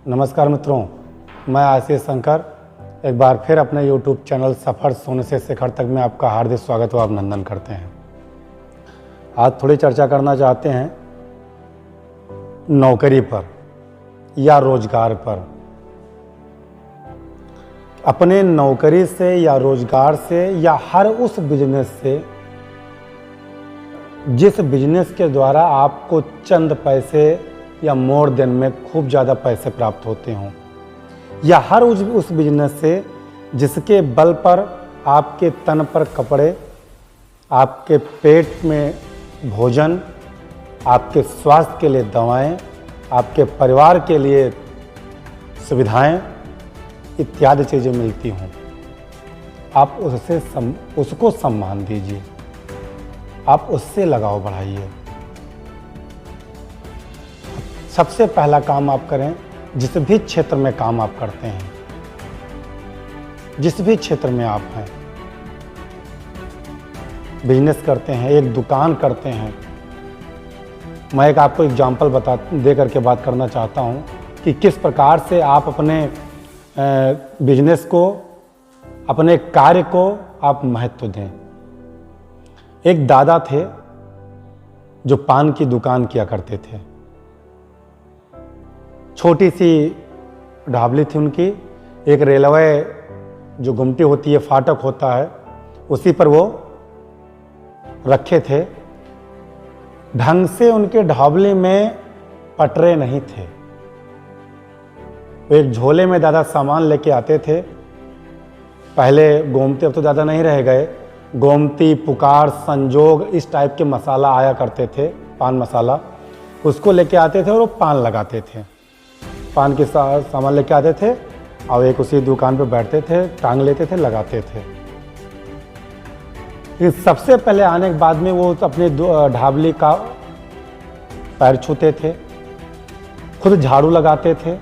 नमस्कार मित्रों, मैं आशीष शंकर एक बार फिर अपने YouTube चैनल सफ़र सोने से शिखर तक में आपका हार्दिक स्वागत व अभिनंदन करते हैं। आज थोड़ी चर्चा करना चाहते हैं नौकरी पर या रोजगार पर। अपने नौकरी से या रोजगार से या हर उस बिजनेस से जिस बिजनेस के द्वारा आपको चंद पैसे या मोर दिन में खूब ज़्यादा पैसे प्राप्त होते हों, या हर उस बिजनेस से जिसके बल पर आपके तन पर कपड़े, आपके पेट में भोजन, आपके स्वास्थ्य के लिए दवाएं, आपके परिवार के लिए सुविधाएं इत्यादि चीज़ें मिलती हों, आप उसको सम्मान दीजिए, आप उससे लगाव बढ़ाइए। सबसे पहला काम आप करें, जिस भी क्षेत्र में काम आप करते हैं, जिस भी क्षेत्र में आप हैं, बिजनेस करते हैं, एक दुकान करते हैं। मैं एक आपको एग्जांपल दे करके बात करना चाहता हूं कि किस प्रकार से आप अपने बिजनेस को, अपने कार्य को आप महत्व दें। एक दादा थे जो पान की दुकान किया करते थे। छोटी सी ढाबली थी उनकी, एक रेलवे जो गुमटी होती है, फाटक होता है, उसी पर वो रखे थे। ढंग से उनके ढाबली में पटरे नहीं थे। वो एक झोले में दादा सामान लेके आते थे। पहले गोमती, अब तो ज़्यादा नहीं रह गए, गोमती, पुकार, संजोग, इस टाइप के मसाला आया करते थे, पान मसाला, उसको लेके आते थे और वो पान लगाते थे। पान के सामान लेके आते थे और एक उसी दुकान पर बैठते थे, टांग लेते थे, लगाते थे। सबसे पहले आने के बाद में वो अपने ढाबली का पैर छूते थे, खुद झाड़ू लगाते थे,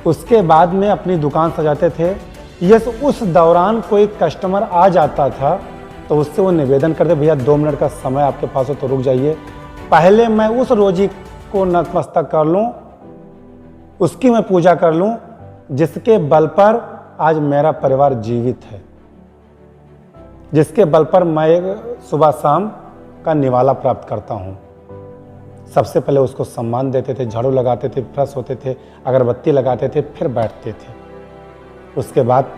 उसके बाद में अपनी दुकान सजाते थे। यस, उस दौरान कोई कस्टमर आ जाता था तो उससे वो निवेदन करते, भैया 2 मिनट का समय आपके पास हो तो रुक जाइए, पहले मैं उस रोजी को नतमस्तक कर लूँ, उसकी मैं पूजा कर लूँ जिसके बल पर आज मेरा परिवार जीवित है, जिसके बल पर मैं सुबह शाम का निवाला प्राप्त करता हूँ। सबसे पहले उसको सम्मान देते थे, झाड़ू लगाते थे, फ्रेश होते थे, अगरबत्ती लगाते थे, फिर बैठते थे। उसके बाद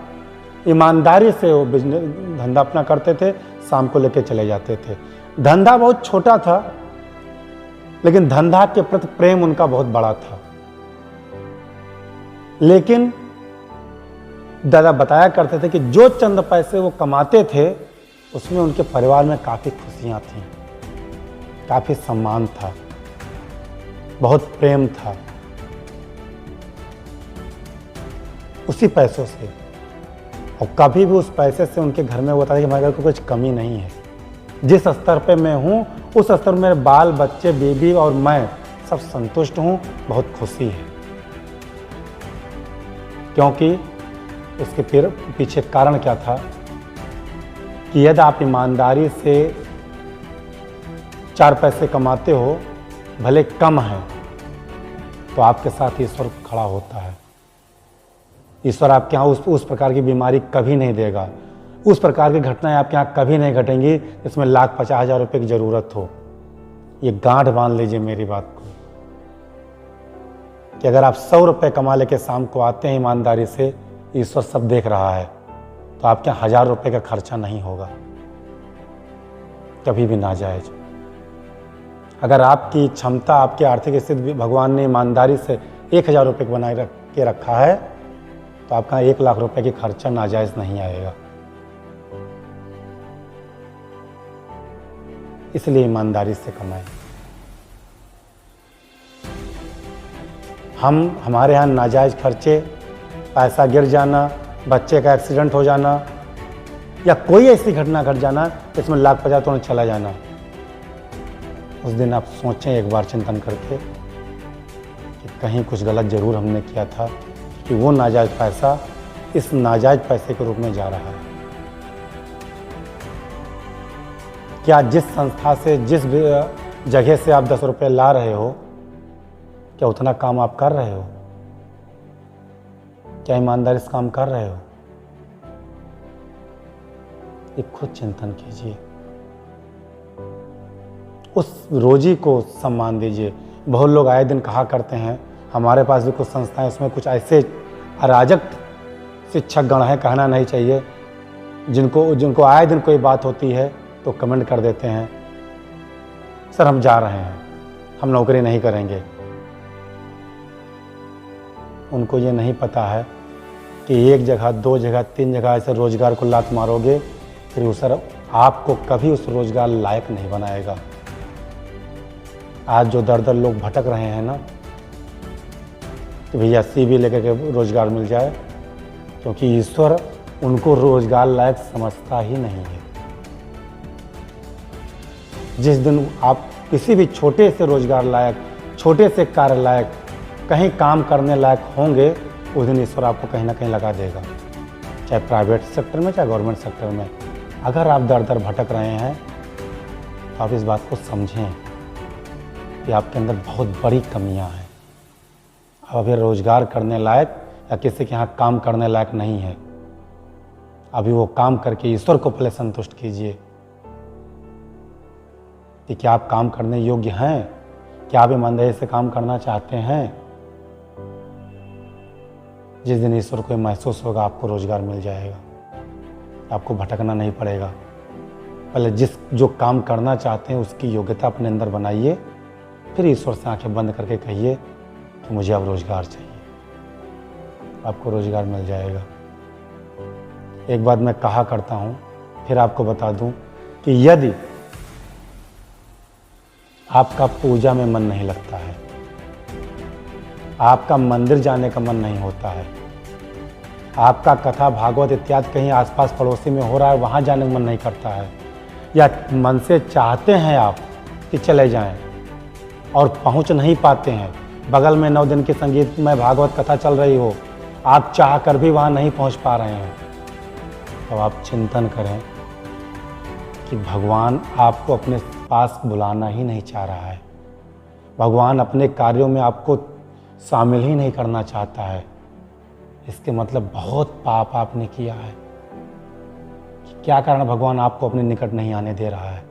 ईमानदारी से वो बिजनेस धंधा अपना करते थे, शाम को लेके चले जाते थे। धंधा बहुत छोटा था, लेकिन धंधा के प्रति प्रेम उनका बहुत बड़ा था। लेकिन दादा बताया करते थे कि जो चंद पैसे वो कमाते थे उसमें उनके परिवार में काफ़ी खुशियाँ थीं, काफ़ी सम्मान था, बहुत प्रेम था। उसी पैसों से, और कभी भी उस पैसे से उनके घर में होता है कि हमारे घर को कुछ कमी नहीं है। जिस स्तर पे मैं हूँ उस स्तर में मेरे बाल बच्चे, बीवी और मैं सब संतुष्ट हूँ, बहुत खुशी है। क्योंकि उसके पीछे कारण क्या था कि यदि आप ईमानदारी से 4 पैसे कमाते हो, भले कम है, तो आपके साथ ईश्वर खड़ा होता है। ईश्वर आपके यहाँ उस प्रकार की बीमारी कभी नहीं देगा, उस प्रकार की घटनाएं आपके यहाँ कभी नहीं घटेंगी जिसमें 1,50,000 रुपये की ज़रूरत हो। ये गांठ बांध लीजिए मेरी बात को कि अगर आप 100 रुपये कमा लेके शाम को आते हैं ईमानदारी से, ईश्वर सब देख रहा है, तो आपके 1,000 रुपये का खर्चा नहीं होगा, कभी भी नाजायज। अगर आपकी क्षमता, आपकी आर्थिक स्थिति भगवान ने ईमानदारी से 1,000 रुपये बनाए के रखा है, तो आपका 1,00,000 रुपये की खर्चा नाजायज नहीं आएगा। इसलिए ईमानदारी से कमाएं। हमारे यहाँ नाजायज खर्चे, पैसा गिर जाना, बच्चे का एक्सीडेंट हो जाना या कोई ऐसी घटना घट जाना इसमें 1,50,000 तो चला जाना, उस दिन आप सोचें एक बार चिंतन करके कि कहीं कुछ गलत जरूर हमने किया था कि वो नाजायज पैसा इस नाजायज पैसे के रूप में जा रहा है। क्या जिस संस्था से, जिस जगह से आप 10 रुपये ला रहे हो, क्या उतना काम आप कर रहे हो? क्या ईमानदारी से काम कर रहे हो? ये खुद चिंतन कीजिए। उस रोजी को सम्मान दीजिए। बहुत लोग आए दिन कहा करते हैं, हमारे पास भी कुछ संस्थाएं, उसमें कुछ ऐसे अराजक शिक्षक गण हैं, कहना नहीं चाहिए, जिनको आए दिन कोई बात होती है तो कमेंट कर देते हैं, सर हम जा रहे हैं, हम नौकरी नहीं करेंगे। उनको ये नहीं पता है कि एक जगह, दो जगह, तीन जगह ऐसे रोजगार को लात मारोगे, फिर उस सर आपको कभी उस रोजगार लायक नहीं बनाएगा। आज जो दर दर लोग भटक रहे हैं ना, कि भैया CV लेकर के रोजगार मिल जाए, क्योंकि ईश्वर उनको रोजगार लायक समझता ही नहीं है। जिस दिन आप किसी भी छोटे से रोजगार लायक, छोटे से कार्य लायक, कहीं काम करने लायक होंगे, उस दिन ईश्वर आपको कहीं ना कहीं लगा देगा, चाहे प्राइवेट सेक्टर में, चाहे गवर्नमेंट सेक्टर में। अगर आप दर दर भटक रहे हैं तो आप इस बात को समझें कि आपके अंदर बहुत बड़ी कमियां हैं। आप अभी रोजगार करने लायक या किसी के यहाँ काम करने लायक नहीं है। अभी वो काम करके ईश्वर को पहले संतुष्ट कीजिए कि क्या आप काम करने योग्य हैं, क्या आप ईमानदारी से काम करना चाहते हैं। जिस दिन ईश्वर को महसूस होगा, आपको रोजगार मिल जाएगा, आपको भटकना नहीं पड़ेगा। पहले जो काम करना चाहते हैं उसकी योग्यता अपने अंदर बनाइए, फिर ईश्वर से आंखें बंद करके कहिए कि मुझे अब रोजगार चाहिए, आपको रोजगार मिल जाएगा। एक बात मैं कहा करता हूँ, फिर आपको बता दूँ कि यदि आपका पूजा में मन नहीं लगता है, आपका मंदिर जाने का मन नहीं होता है, आपका कथा भागवत इत्यादि कहीं आसपास पड़ोसी में हो रहा है, वहाँ जाने का मन नहीं करता है, या मन से चाहते हैं आप कि चले जाएं और पहुँच नहीं पाते हैं, बगल में 9 दिन की संगीतमय भागवत कथा चल रही हो, आप चाह कर भी वहाँ नहीं पहुँच पा रहे हैं, तो आप चिंतन करें कि भगवान आपको अपने पास बुलाना ही नहीं चाह रहा है। भगवान अपने कार्यों में आपको शामिल ही नहीं करना चाहता है। इसके मतलब बहुत पाप आपने किया है। क्या कारण भगवान आपको अपने निकट नहीं आने दे रहा है?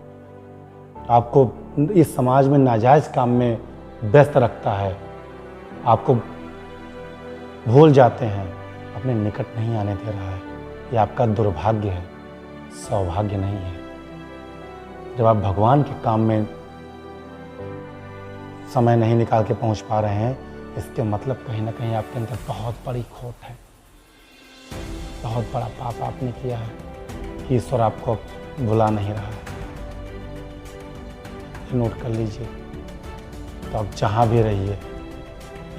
आपको इस समाज में नाजायज़ काम में व्यस्त रखता है, आपको भूल जाते हैं, अपने निकट नहीं आने दे रहा है। ये आपका दुर्भाग्य है, सौभाग्य नहीं है। जब आप भगवान के काम में समय नहीं निकाल के पहुंच पा रहे हैं, इसके मतलब कहीं ना कहीं आपके अंदर बहुत बड़ी खोट है, बहुत बड़ा पाप आपने किया है। ईश्वर आपको भुला नहीं रहा है, नोट कर लीजिए। तो आप जहाँ भी रहिए,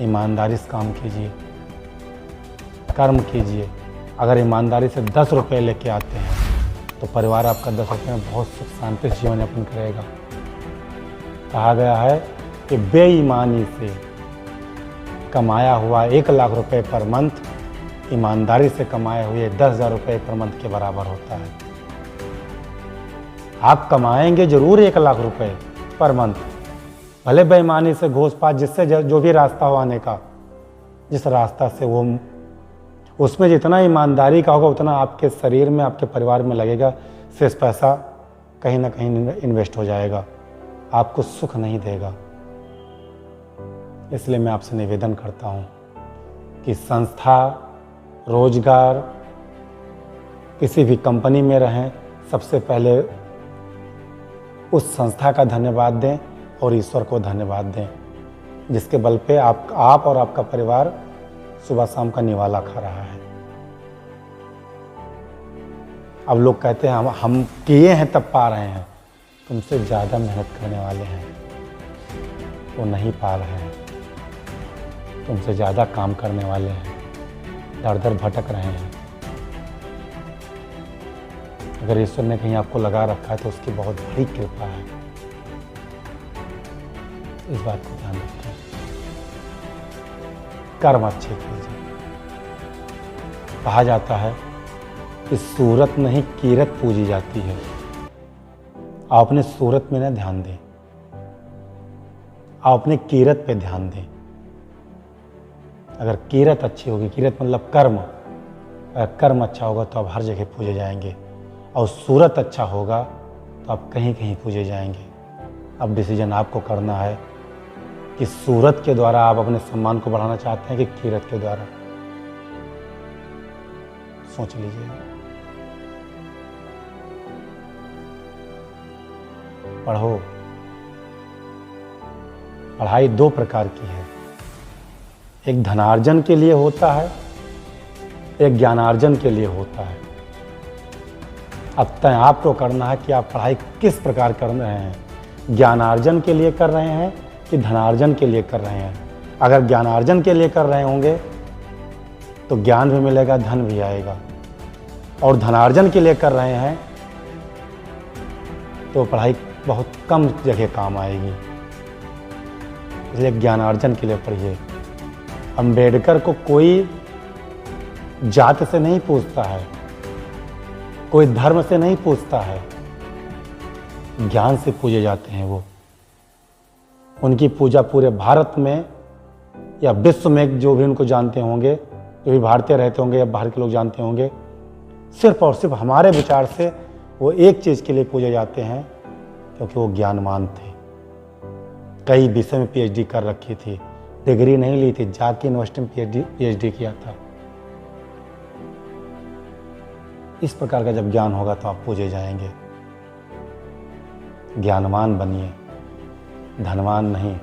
ईमानदारी से काम कीजिए, कर्म कीजिए। अगर ईमानदारी से 10 रुपये लेके आते हैं तो परिवार आपका 10 रुपये में बहुत सुख शांति से जीवन यापन करेगा। कहा गया है कि बेईमानी से कमाया हुआ 1 लाख रुपए पर मंथ ईमानदारी से कमाए हुए 10,000 रुपये पर मंथ के बराबर होता है। आप कमाएंगे जरूर 1 लाख रुपए पर मंथ, भले बेईमानी से घूस पात, जिससे जो भी रास्ता हो आने का, जिस रास्ता से वो, उसमें जितना ईमानदारी का होगा उतना आपके शरीर में, आपके परिवार में लगेगा। शेष पैसा कहीं ना कहीं इन्वेस्ट हो जाएगा, आपको सुख नहीं देगा। इसलिए मैं आपसे निवेदन करता हूँ कि संस्था, रोजगार, किसी भी कंपनी में रहें, सबसे पहले उस संस्था का धन्यवाद दें और ईश्वर को धन्यवाद दें, जिसके बल पे आप और आपका परिवार सुबह शाम का निवाला खा रहा है। अब लोग कहते हैं हम किए हैं तब पा रहे हैं। तुमसे ज़्यादा मेहनत करने वाले हैं, वो नहीं पा रहे हैं। तुमसे ज़्यादा काम करने वाले हैं, दर दर भटक रहे हैं। अगर ईश्वर ने कहीं आपको लगा रखा है तो उसकी बहुत बड़ी कृपा है। इस बात को ध्यान रखें, कर्म अच्छे कीजिए। कहा जाता है कि सूरत नहीं कीरत पूजी जाती है। आप अपने सूरत में ना ध्यान दें, आप अपने कीरत पे ध्यान दें। अगर किरत अच्छी होगी, किरत मतलब कर्म, अगर कर्म अच्छा होगा तो आप हर जगह पूजे जाएंगे, और सूरत अच्छा होगा तो आप कहीं कहीं पूजे जाएंगे। अब डिसीजन आपको करना है कि सूरत के द्वारा आप अपने सम्मान को बढ़ाना चाहते हैं कि किरत के द्वारा। सोच लीजिए। पढ़ो। पढ़ाई दो प्रकार की है, एक धनार्जन के लिए होता है, एक ज्ञानार्जन के लिए होता है। अब तय आपको करना है कि आप पढ़ाई किस प्रकार कर रहे हैं, ज्ञानार्जन के लिए कर रहे हैं कि धनार्जन के लिए कर रहे हैं। अगर ज्ञानार्जन के लिए कर रहे होंगे तो ज्ञान भी मिलेगा, धन भी आएगा, और धनार्जन के लिए कर रहे हैं तो पढ़ाई बहुत कम जगह काम आएगी। इसलिए ज्ञानार्जन के लिए पढ़िए। अंबेडकर को कोई जात से नहीं पूछता है, कोई धर्म से नहीं पूछता है, ज्ञान से पूजे जाते हैं वो। उनकी पूजा पूरे भारत में या विश्व में जो भी उनको जानते होंगे, जो भी भारतीय रहते होंगे या बाहर के लोग जानते होंगे, सिर्फ और सिर्फ हमारे विचार से वो एक चीज़ के लिए पूजे जाते हैं, क्योंकि वो ज्ञानवान थे। कई विषय में पीएचडी कर रखी थी, डिग्री नहीं ली थी, जाके यूनिवर्सिटी में पीएचडी किया था। इस प्रकार का जब ज्ञान होगा तो आप पूजे जाएंगे। ज्ञानवान बनिए, धनवान नहीं।